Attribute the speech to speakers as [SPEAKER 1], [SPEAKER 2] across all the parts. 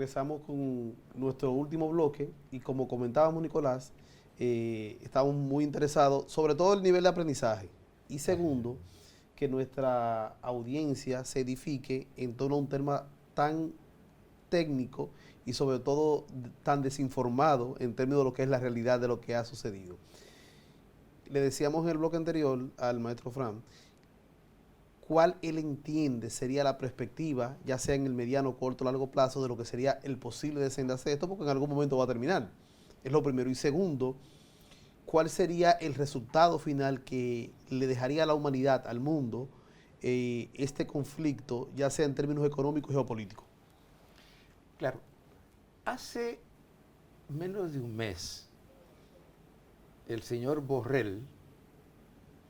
[SPEAKER 1] regresamos con nuestro último bloque y como comentábamos, Nicolás, estamos muy interesados, sobre todo el nivel de aprendizaje. Y segundo, que nuestra audiencia se edifique en torno a un tema tan técnico y sobre todo tan desinformado en términos de lo que es la realidad de lo que ha sucedido. Le decíamos en el bloque anterior al maestro Fran, cuál él entiende sería la perspectiva, ya sea en el mediano, corto o largo plazo, de lo que sería el posible desenlace de esto, porque en algún momento va a terminar. Es lo primero. Y segundo, cuál sería el resultado final que le dejaría a la humanidad, al mundo, este conflicto, ya sea en términos económicos y geopolíticos.
[SPEAKER 2] Claro, hace menos de un mes, el señor Borrell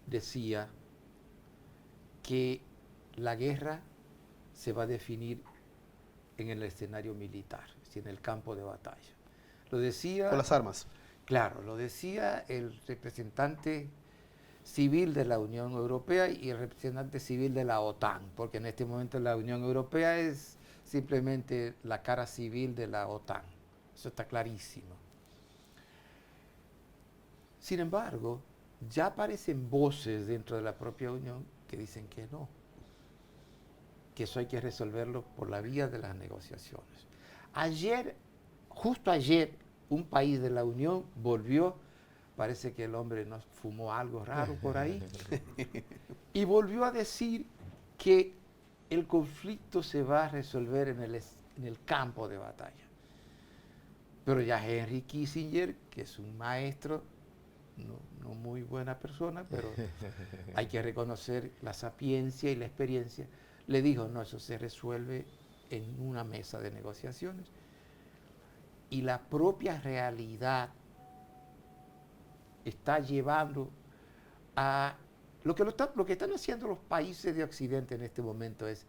[SPEAKER 2] decía que la guerra se va a definir en el escenario militar, en el campo de batalla. Lo decía...
[SPEAKER 1] Con las armas.
[SPEAKER 2] Claro, lo decía el representante civil de la Unión Europea y el representante civil de la OTAN, porque en este momento la Unión Europea es simplemente la cara civil de la OTAN. Eso está clarísimo. Sin embargo, ya aparecen voces dentro de la propia Unión que dicen que no, que eso hay que resolverlo por la vía de las negociaciones. Ayer, justo ayer, un país de la Unión volvió, parece que el hombre nos fumó algo raro por ahí, y volvió a decir que el conflicto se va a resolver en el campo de batalla. Pero ya Henry Kissinger, que es un maestro, no muy buena persona, pero hay que reconocer la sapiencia y la experiencia, le dijo, no, eso se resuelve en una mesa de negociaciones. Y la propia realidad está llevando a... Lo que están haciendo los países de Occidente en este momento es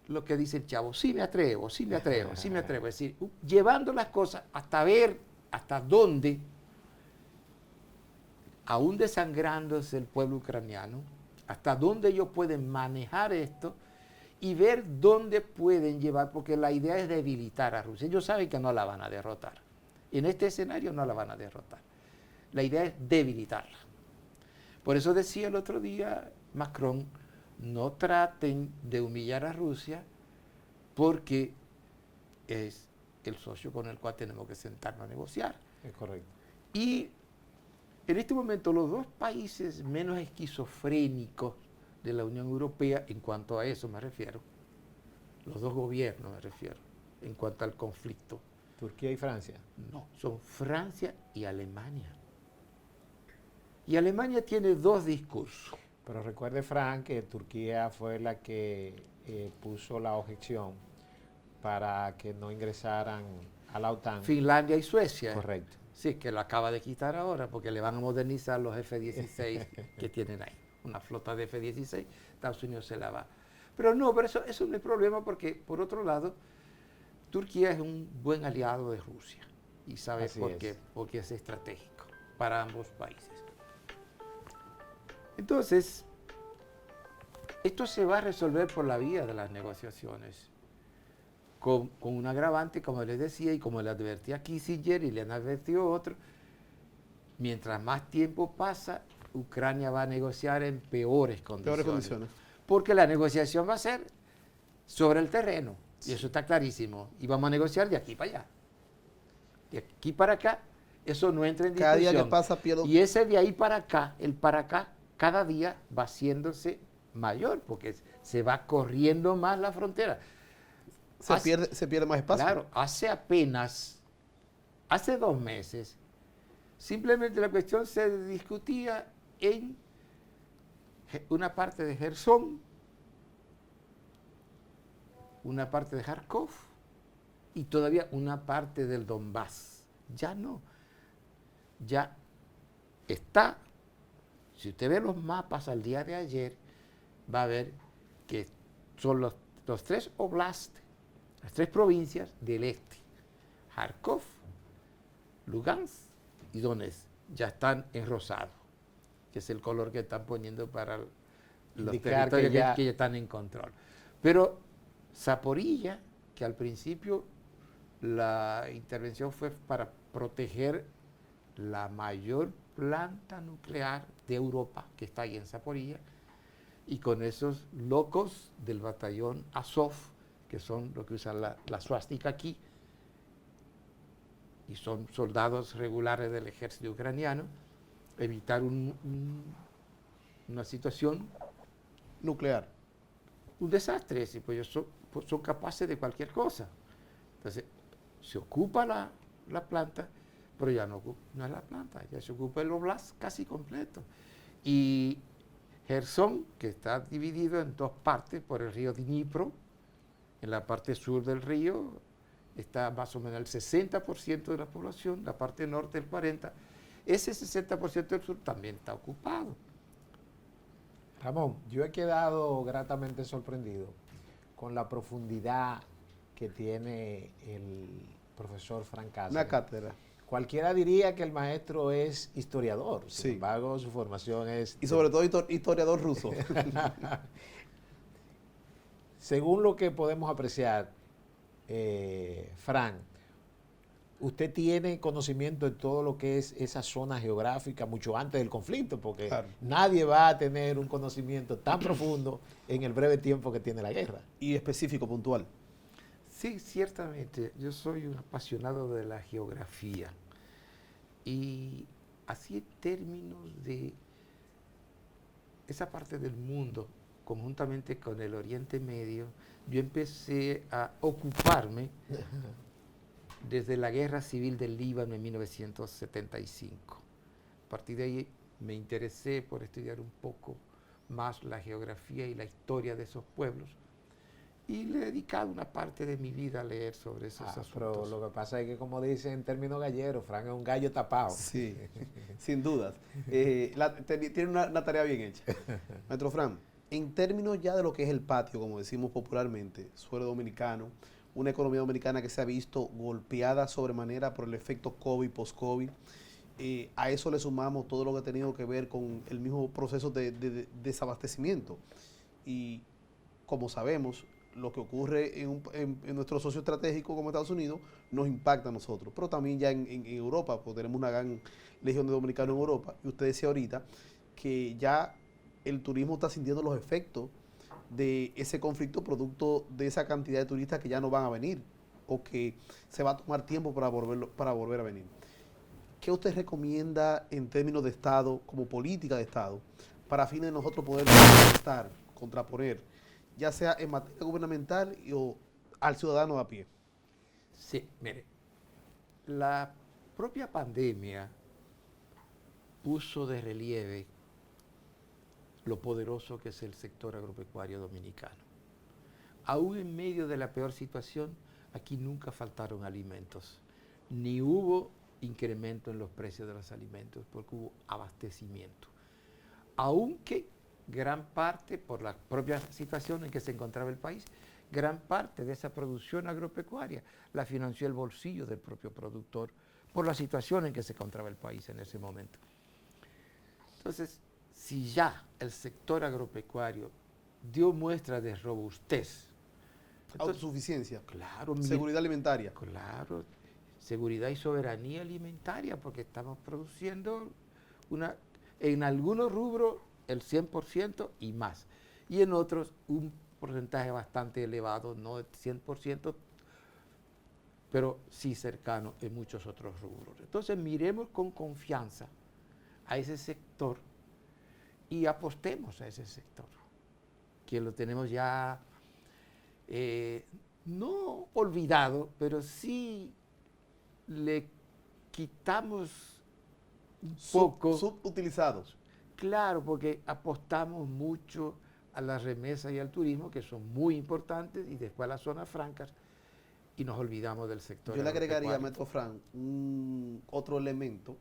[SPEAKER 2] lo que dice el chavo, sí me atrevo, sí me atrevo, sí me atrevo. Es decir, llevando las cosas hasta ver hasta dónde, aún desangrándose el pueblo ucraniano, hasta dónde ellos pueden manejar esto y ver dónde pueden llevar, porque la idea es debilitar a Rusia. Ellos saben que no la van a derrotar. En este escenario no la van a derrotar. La idea es debilitarla. Por eso decía el otro día Macron, no traten de humillar a Rusia porque es el socio con el cual tenemos que sentarnos a negociar.
[SPEAKER 3] Es correcto.
[SPEAKER 2] Y en este momento los dos países menos esquizofrénicos de la Unión Europea, en cuanto a eso me refiero, los dos gobiernos me refiero, en cuanto al conflicto.
[SPEAKER 3] Turquía y Francia.
[SPEAKER 2] No, son Francia y Alemania. Y Alemania tiene dos discursos.
[SPEAKER 3] Pero recuerde, Frank, que Turquía fue la que puso la objeción para que no ingresaran a la OTAN.
[SPEAKER 2] Finlandia y Suecia.
[SPEAKER 3] Correcto.
[SPEAKER 2] Sí, que lo acaba de quitar ahora porque le van a modernizar los F-16 que tienen ahí. Una flota de F-16, Estados Unidos se la va. Pero no, pero eso no es problema porque, por otro lado, Turquía es un buen aliado de Rusia. Y sabe por qué, porque es estratégico para ambos países. Entonces, esto se va a resolver por la vía de las negociaciones, con un agravante, como les decía, y como le advertía Kissinger y le han advertido otros, mientras más tiempo pasa, Ucrania va a negociar en peores condiciones. Porque la negociación va a ser sobre el terreno, y eso está clarísimo, y vamos a negociar de aquí para allá. De aquí para acá, eso no entra en discusión.
[SPEAKER 1] Cada día que pasa pierdo.
[SPEAKER 2] Y ese de ahí para acá, el para acá, cada día va haciéndose mayor, porque se va corriendo más la frontera.
[SPEAKER 1] Se pierde más espacio.
[SPEAKER 2] Claro, hace 2 meses, simplemente la cuestión se discutía en una parte de Gerson, una parte de Kharkov y todavía una parte del Donbass. Ya no. Ya está. Si usted ve los mapas al día de ayer, va a ver que son los 3 oblasts, las 3 provincias del este. Kharkov, Lugansk y Donetsk ya están en rosado, que es el color que están poniendo para los territorios que ya están en control. Pero Zaporilla, que al principio la intervención fue para proteger la mayor planta nuclear de Europa, que está ahí en Zaporilla, y con esos locos del batallón Azov, que son los que usan la suástica aquí, y son soldados regulares del ejército ucraniano, evitar una situación,
[SPEAKER 1] Nuclear.
[SPEAKER 2] un desastre, pues ellos son capaces de cualquier cosa. Entonces, se ocupa la planta, pero ya no es la planta, ya se ocupa el oblast casi completo. Y Gerson, que está dividido en dos partes por el río Dnipro, en la parte sur del río está más o menos el 60% de la población, la parte norte el 40%. Ese 60% del sur también está ocupado.
[SPEAKER 3] Ramón, yo he quedado gratamente sorprendido con la profundidad que tiene el profesor Frank
[SPEAKER 1] Una
[SPEAKER 3] Cáceres.
[SPEAKER 1] cátedra.
[SPEAKER 3] Cualquiera diría que el maestro es historiador, sin
[SPEAKER 1] Sí.
[SPEAKER 3] embargo su formación es...
[SPEAKER 1] Y sobre todo historiador ruso.
[SPEAKER 3] Según lo que podemos apreciar, Frank, usted tiene conocimiento de todo lo que es esa zona geográfica mucho antes del conflicto, porque
[SPEAKER 1] Claro.
[SPEAKER 3] nadie va a tener un conocimiento tan profundo en el breve tiempo que tiene la guerra.
[SPEAKER 1] Y específico, puntual.
[SPEAKER 2] Sí, ciertamente, yo soy un apasionado de la geografía. Y así en términos de esa parte del mundo, conjuntamente con el Oriente Medio, yo empecé a ocuparme desde la Guerra Civil del Líbano en 1975. A partir de ahí me interesé por estudiar un poco más la geografía y la historia de esos pueblos. Y le he dedicado una parte de mi vida a leer sobre esos asuntos.
[SPEAKER 3] Pero lo que pasa es que, como dicen en términos galleros, Frank es un gallo tapado.
[SPEAKER 1] Sí, sin dudas. Tiene una tarea bien hecha. Maestro Fran, en términos ya de lo que es el patio, como decimos popularmente, suelo dominicano, una economía dominicana que se ha visto golpeada sobremanera por el efecto COVID, post-COVID, a eso le sumamos todo lo que ha tenido que ver con el mismo proceso de desabastecimiento. Y como sabemos, lo que ocurre en nuestro socio estratégico como Estados Unidos nos impacta a nosotros, pero también ya en Europa, porque tenemos una gran legión de dominicanos en Europa, y usted decía ahorita que ya el turismo está sintiendo los efectos de ese conflicto producto de esa cantidad de turistas que ya no van a venir o que se va a tomar tiempo para volver a venir. ¿Qué usted recomienda en términos de Estado, como política de Estado, para fines de nosotros poder contraponer, ya sea en materia gubernamental o al ciudadano a pie?
[SPEAKER 2] Sí, mire, la propia pandemia puso de relieve lo poderoso que es el sector agropecuario dominicano. Aún en medio de la peor situación, aquí nunca faltaron alimentos, ni hubo incremento en los precios de los alimentos, porque hubo abastecimiento. Aunque gran parte, por la propia situación en que se encontraba el país, gran parte de esa producción agropecuaria la financió el bolsillo del propio productor, por la situación en que se encontraba el país en ese momento. Entonces, si ya el sector agropecuario dio muestra de robustez,
[SPEAKER 1] Autosuficiencia,
[SPEAKER 2] claro,
[SPEAKER 1] seguridad alimentaria.
[SPEAKER 2] Claro, seguridad y soberanía alimentaria, porque estamos produciendo en algunos rubros el 100% y más, y en otros un porcentaje bastante elevado, no el 100%, pero sí cercano en muchos otros rubros. Entonces miremos con confianza a ese sector y apostemos a ese sector, que lo tenemos ya no olvidado, pero sí le quitamos un poco.
[SPEAKER 1] Subutilizados.
[SPEAKER 2] Claro, porque apostamos mucho a las remesas y al turismo, que son muy importantes, y después a las zonas francas, y nos olvidamos del sector
[SPEAKER 1] Yo le agregaría,
[SPEAKER 2] agropecuario.
[SPEAKER 1] maestro Fran, otro elemento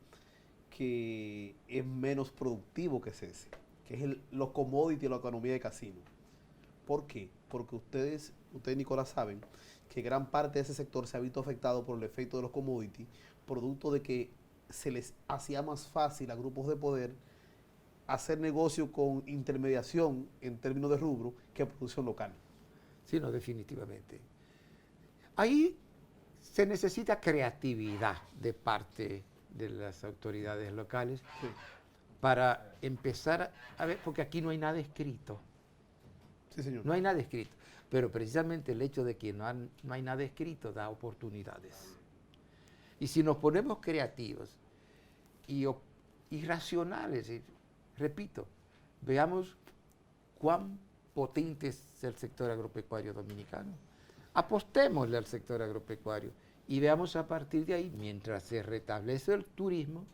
[SPEAKER 1] que es menos productivo que ese, que es los commodities y la economía de casino. ¿Por qué? Porque ustedes, Nicolás, saben que gran parte de ese sector se ha visto afectado por el efecto de los commodities, producto de que se les hacía más fácil a grupos de poder hacer negocio con intermediación en términos de rubro que producción local.
[SPEAKER 2] Sí, no, definitivamente. Ahí se necesita creatividad de parte de las autoridades locales
[SPEAKER 1] Sí.
[SPEAKER 2] para empezar a ver, porque aquí no hay nada escrito.
[SPEAKER 1] Sí, señor.
[SPEAKER 2] No hay nada escrito. Pero precisamente el hecho de que no hay nada escrito da oportunidades. Y si nos ponemos creativos y racionales, repito, veamos cuán potente es el sector agropecuario dominicano. Apostémosle al sector agropecuario y veamos a partir de ahí, mientras se restablece el turismo.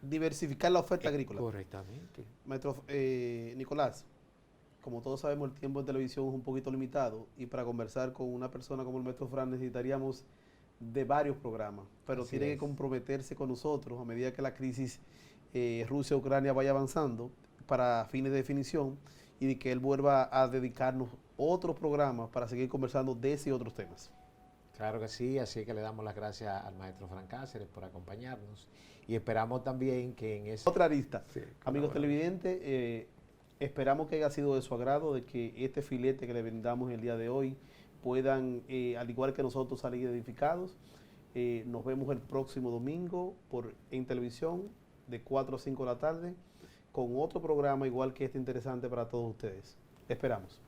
[SPEAKER 1] Diversificar la oferta agrícola.
[SPEAKER 2] Correctamente.
[SPEAKER 1] Maestro Nicolás, como todos sabemos, el tiempo en televisión es un poquito limitado y para conversar con una persona como el maestro Fran necesitaríamos de varios programas, pero
[SPEAKER 3] Así
[SPEAKER 1] tiene que
[SPEAKER 3] es.
[SPEAKER 1] comprometerse con nosotros a medida que la crisis Rusia-Ucrania vaya avanzando para fines de definición y de que él vuelva a dedicarnos otros programas para seguir conversando de ese y otros temas.
[SPEAKER 3] Claro que sí, así que le damos las gracias al maestro Fran Cáceres por acompañarnos y esperamos también que en ese...
[SPEAKER 1] Otra arista.
[SPEAKER 2] Sí,
[SPEAKER 1] Amigos
[SPEAKER 2] colaborar.
[SPEAKER 1] televidentes, esperamos que haya sido de su agrado, de que este filete que le brindamos el día de hoy puedan, al igual que nosotros, salir edificados. Nos vemos el próximo domingo en televisión de 4 a 5 de la tarde con otro programa igual que este interesante para todos ustedes. Esperamos.